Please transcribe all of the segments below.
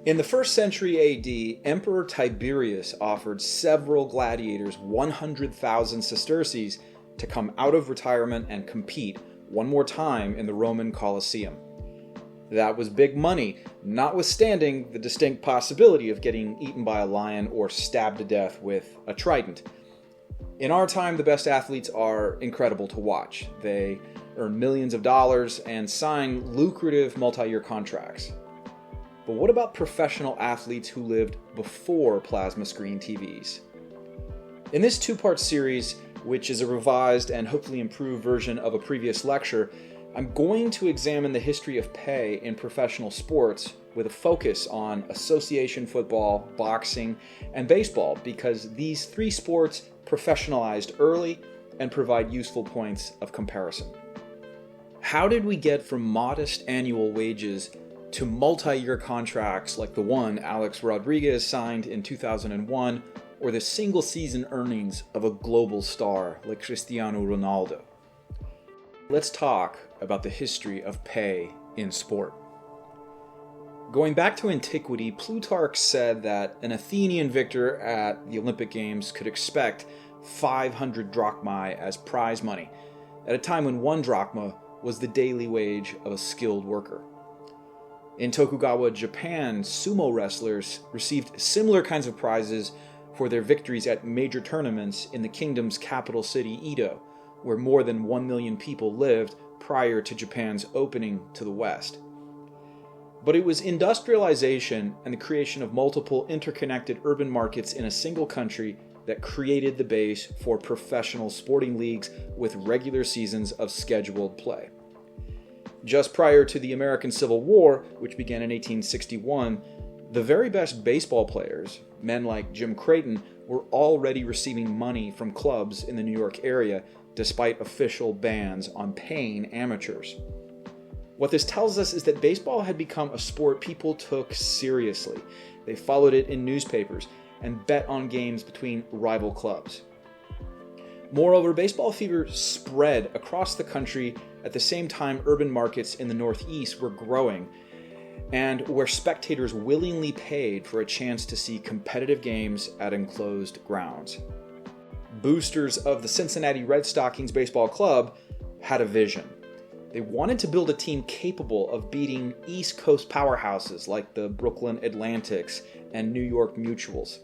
In the 1st century AD, Emperor Tiberius offered several gladiators 100,000 sesterces to come out of retirement and compete one more time in the Roman Colosseum. That was big money, notwithstanding the distinct possibility of getting eaten by a lion or stabbed to death with a trident. In our time, the best athletes are incredible to watch. They earn millions of dollars and sign lucrative multi-year contracts. But what about professional athletes who lived before plasma screen TVs? In this two-part series, which is a revised and hopefully improved version of a previous lecture, I'm going to examine the history of pay in professional sports with a focus on association football, boxing, and baseball, because these three sports professionalized early and provide useful points of comparison. How did we get from modest annual wages to multi-year contracts like the one Alex Rodriguez signed in 2001, or the single-season earnings of a global star like Cristiano Ronaldo? Let's talk about the history of pay in sport. Going back to antiquity, Plutarch said that an Athenian victor at the Olympic Games could expect 500 drachmae as prize money, at a time when 1 drachma was the daily wage of a skilled worker. In Tokugawa Japan, sumo wrestlers received similar kinds of prizes for their victories at major tournaments in the kingdom's capital city, Edo, where more than 1 million people lived prior to Japan's opening to the West. But it was industrialization and the creation of multiple interconnected urban markets in a single country that created the base for professional sporting leagues with regular seasons of scheduled play. Just prior to the American Civil War, which began in 1861, the very best baseball players, men like Jim Creighton, were already receiving money from clubs in the New York area, despite official bans on paying amateurs. What this tells us is that baseball had become a sport people took seriously. They followed it in newspapers and bet on games between rival clubs. Moreover, baseball fever spread across the country at the same time urban markets in the Northeast were growing, and where spectators willingly paid for a chance to see competitive games at enclosed grounds. Boosters of the Cincinnati Red Stockings Baseball Club had a vision. They wanted to build a team capable of beating East Coast powerhouses like the Brooklyn Atlantics and New York Mutuals.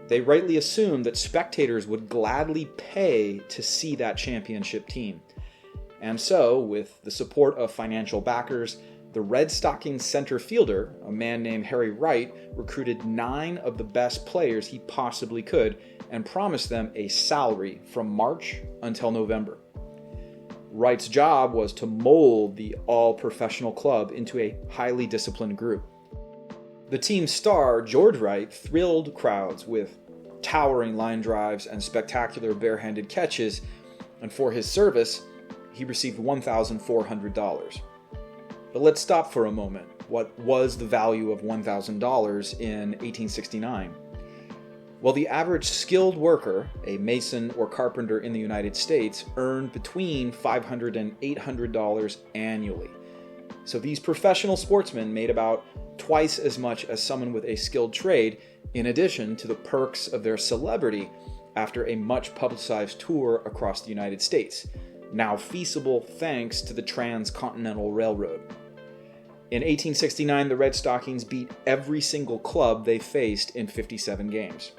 They rightly assumed that spectators would gladly pay to see that championship team. And so, with the support of financial backers, the Red Stockings center fielder, a man named Harry Wright, recruited 9 of the best players he possibly could and promised them a salary from March until November. Wright's job was to mold the all-professional club into a highly disciplined group. The team's star, George Wright, thrilled crowds with towering line drives and spectacular barehanded catches, and for his service, he received $1,400. But let's stop for a moment. What was the value of $1,000 in 1869? Well, the average skilled worker, a mason or carpenter in the United States, earned between $500 and $800 annually. So these professional sportsmen made about twice as much as someone with a skilled trade, in addition to the perks of their celebrity after a much publicized tour across the United States, now feasible thanks to the Transcontinental Railroad. In 1869, the Red Stockings beat every single club they faced in 57 games.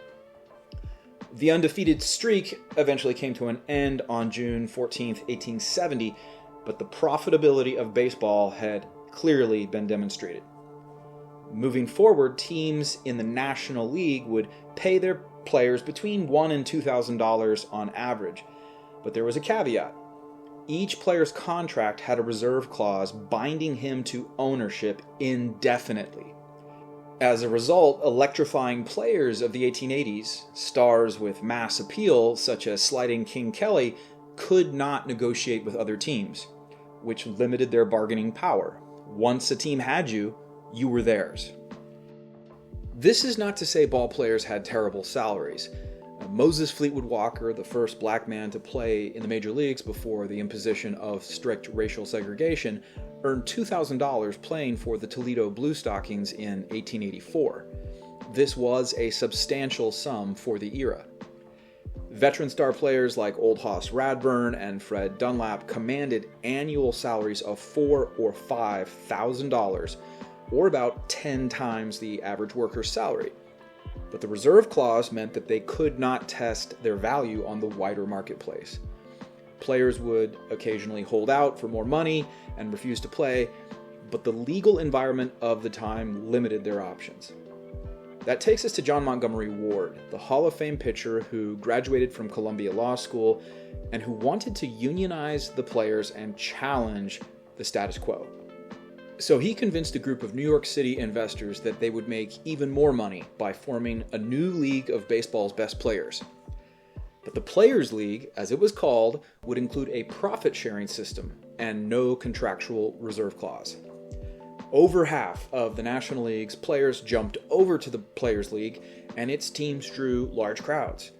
The undefeated streak eventually came to an end on June 14, 1870, but the profitability of baseball had clearly been demonstrated. Moving forward, teams in the National League would pay their players between $1,000 and $2,000 on average, but there was a caveat. Each player's contract had a reserve clause binding him to ownership indefinitely. As a result, electrifying players of the 1880s, stars with mass appeal such as Sliding King Kelly, could not negotiate with other teams, which limited their bargaining power. Once a team had you, you were theirs. This is not to say ball players had terrible salaries. Moses Fleetwood Walker, the first black man to play in the major leagues before the imposition of strict racial segregation, earned $2,000 playing for the Toledo Blue Stockings in 1884. This was a substantial sum for the era. Veteran star players like Old Hoss Radburn and Fred Dunlap commanded annual salaries of $4,000 or $5,000, or about 10 times the average worker's salary. But the reserve clause meant that they could not test their value on the wider marketplace. Players would occasionally hold out for more money and refuse to play, but the legal environment of the time limited their options. That takes us to John Montgomery Ward, the Hall of Fame pitcher who graduated from Columbia Law School and who wanted to unionize the players and challenge the status quo. So he convinced a group of New York City investors that they would make even more money by forming a new league of baseball's best players. But the Players' League, as it was called, would include a profit-sharing system and no contractual reserve clause. Over half of the National League's players jumped over to the Players' League, and its teams drew large crowds.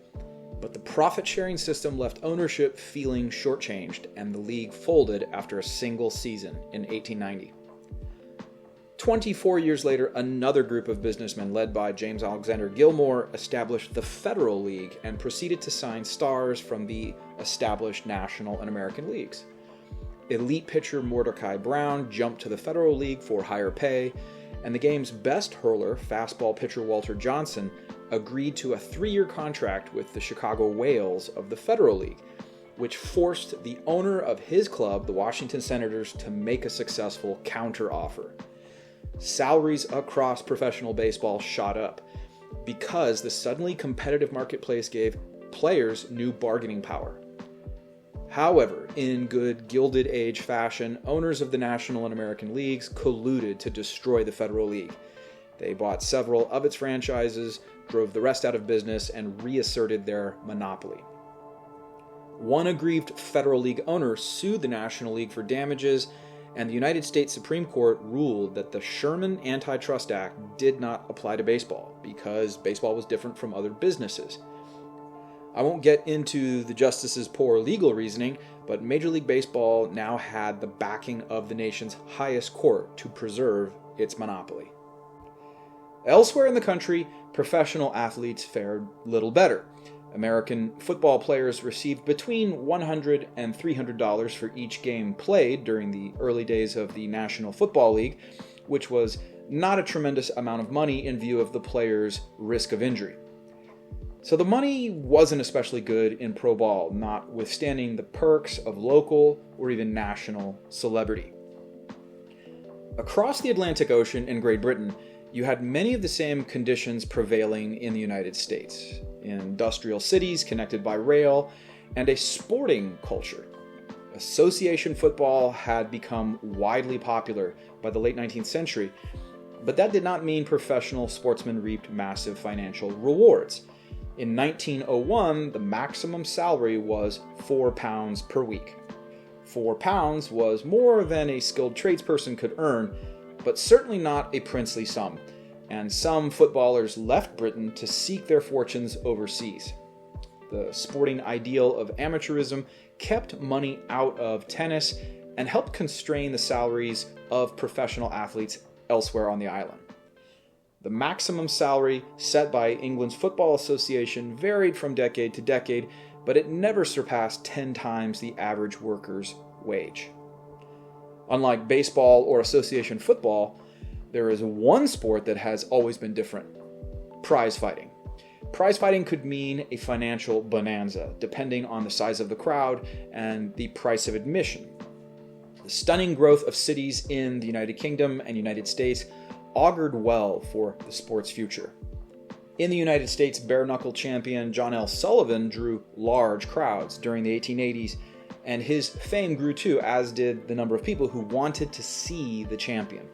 But the profit-sharing system left ownership feeling shortchanged, and the league folded after a single season in 1890. 24 years later, another group of businessmen led by James Alexander Gilmore established the Federal League and proceeded to sign stars from the established National and American leagues. Elite pitcher Mordecai Brown jumped to the Federal League for higher pay, and the game's best hurler, fastball pitcher Walter Johnson, agreed to a 3-year contract with the Chicago Whales of the Federal League, which forced the owner of his club, the Washington Senators, to make a successful counteroffer. Salaries across professional baseball shot up because the suddenly competitive marketplace gave players new bargaining power. However, in good Gilded Age fashion, owners of the National and American Leagues colluded to destroy the Federal League. They bought several of its franchises, drove the rest out of business, and reasserted their monopoly. One aggrieved Federal League owner sued the National League for damages, and the United States Supreme Court ruled that the Sherman Antitrust Act did not apply to baseball because baseball was different from other businesses. I won't get into the justice's poor legal reasoning, but Major League Baseball now had the backing of the nation's highest court to preserve its monopoly. Elsewhere in the country, professional athletes fared little better. American football players received between $100 and $300 for each game played during the early days of the National Football League, which was not a tremendous amount of money in view of the players' risk of injury. So the money wasn't especially good in pro ball, notwithstanding the perks of local or even national celebrity. Across the Atlantic Ocean in Great Britain, you had many of the same conditions prevailing in the United States. Industrial cities connected by rail, and a sporting culture. Association football had become widely popular by the late 19th century, but that did not mean professional sportsmen reaped massive financial rewards. In 1901, the maximum salary was £4 per week. £4 was more than a skilled tradesperson could earn, but certainly not a princely sum, and some footballers left Britain to seek their fortunes overseas. The sporting ideal of amateurism kept money out of tennis and helped constrain the salaries of professional athletes elsewhere on the island. The maximum salary set by England's Football Association varied from decade to decade, but it never surpassed 10 times the average worker's wage. Unlike baseball or association football, there is one sport that has always been different: prize fighting. Prize fighting could mean a financial bonanza, depending on the size of the crowd and the price of admission. The stunning growth of cities in the United Kingdom and United States augured well for the sport's future. In the United States, bare-knuckle champion John L. Sullivan drew large crowds during the 1880s, and his fame grew too, as did the number of people who wanted to see the champion.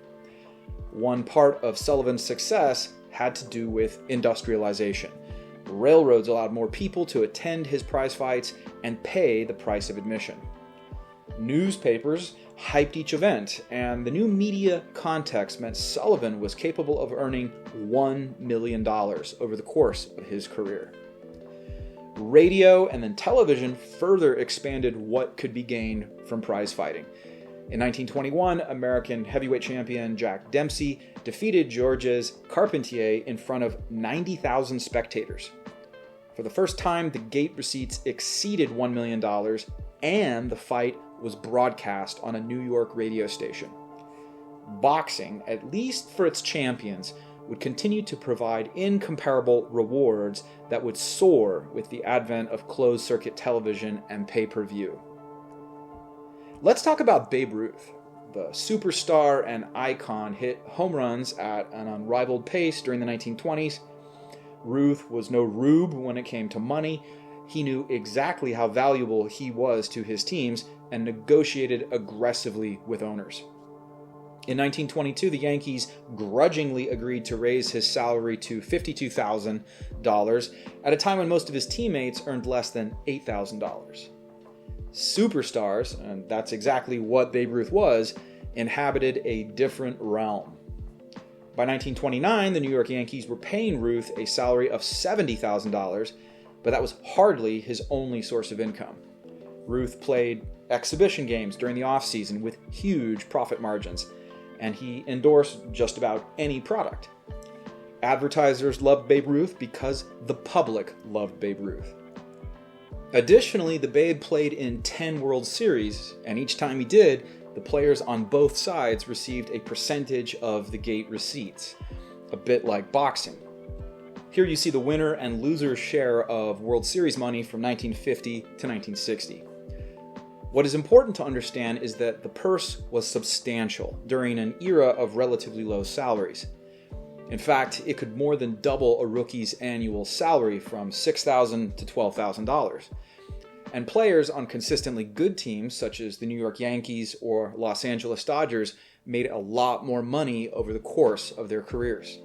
One part of Sullivan's success had to do with industrialization. Railroads allowed more people to attend his prize fights and pay the price of admission. Newspapers hyped each event, and the new media context meant Sullivan was capable of earning $1 million over the course of his career. Radio and then television further expanded what could be gained from prize fighting. In 1921, American heavyweight champion Jack Dempsey defeated Georges Carpentier in front of 90,000 spectators. For the first time, the gate receipts exceeded $1 million, and the fight was broadcast on a New York radio station. Boxing, at least for its champions, would continue to provide incomparable rewards that would soar with the advent of closed-circuit television and pay-per-view. Let's talk about Babe Ruth. The superstar and icon hit home runs at an unrivaled pace during the 1920s. Ruth was no rube when it came to money. He knew exactly how valuable he was to his teams and negotiated aggressively with owners. In 1922, the Yankees grudgingly agreed to raise his salary to $52,000 at a time when most of his teammates earned less than $8,000. Superstars, and that's exactly what Babe Ruth was, inhabited a different realm. By 1929, the New York Yankees were paying Ruth a salary of $70,000, but that was hardly his only source of income. Ruth played exhibition games during the offseason with huge profit margins, and he endorsed just about any product. Advertisers loved Babe Ruth because the public loved Babe Ruth. Additionally, the Babe played in 10 World Series, and each time he did, the players on both sides received a percentage of the gate receipts, a bit like boxing. Here you see the winner and loser share of World Series money from 1950 to 1960. What is important to understand is that the purse was substantial during an era of relatively low salaries. In fact, it could more than double a rookie's annual salary from $6,000 to $12,000. And players on consistently good teams, such as the New York Yankees or Los Angeles Dodgers, made a lot more money over the course of their careers.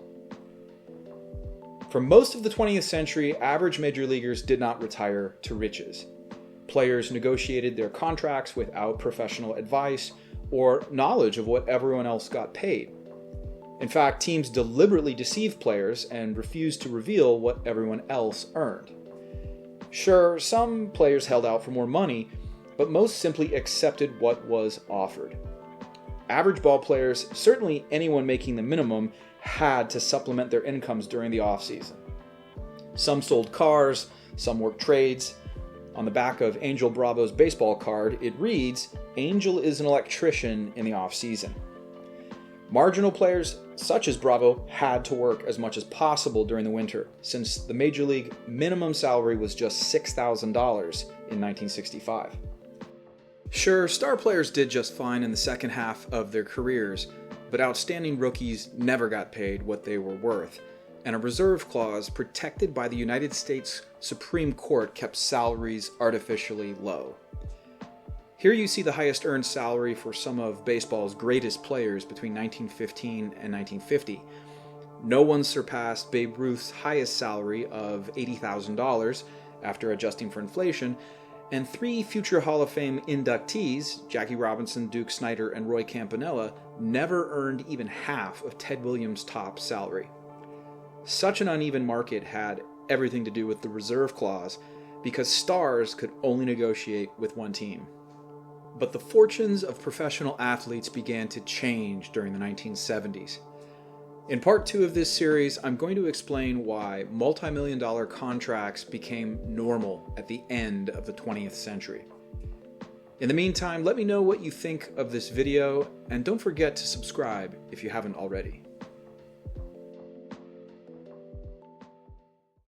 For most of the 20th century, average major leaguers did not retire to riches. Players negotiated their contracts without professional advice or knowledge of what everyone else got paid. In fact, teams deliberately deceived players and refused to reveal what everyone else earned. Sure, some players held out for more money, but most simply accepted what was offered. Average ball players, certainly anyone making the minimum, had to supplement their incomes during the offseason. Some sold cars, some worked trades. On the back of Angel Bravo's baseball card, it reads, "Angel is an electrician in the offseason." Marginal players, such as Bravo, had to work as much as possible during the winter, since the Major League minimum salary was just $6,000 in 1965. Sure, star players did just fine in the second half of their careers, but outstanding rookies never got paid what they were worth, and a reserve clause protected by the United States Supreme Court kept salaries artificially low. Here you see the highest earned salary for some of baseball's greatest players between 1915 and 1950. No one surpassed Babe Ruth's highest salary of $80,000 after adjusting for inflation, and three future Hall of Fame inductees, Jackie Robinson, Duke Snider, and Roy Campanella, never earned even half of Ted Williams' top salary. Such an uneven market had everything to do with the reserve clause, because stars could only negotiate with one team. But the fortunes of professional athletes began to change during the 1970s. In part 2 of this series, I'm going to explain why multi-million-dollar contracts became normal at the end of the 20th century. In the meantime, let me know what you think of this video, and don't forget to subscribe if you haven't already.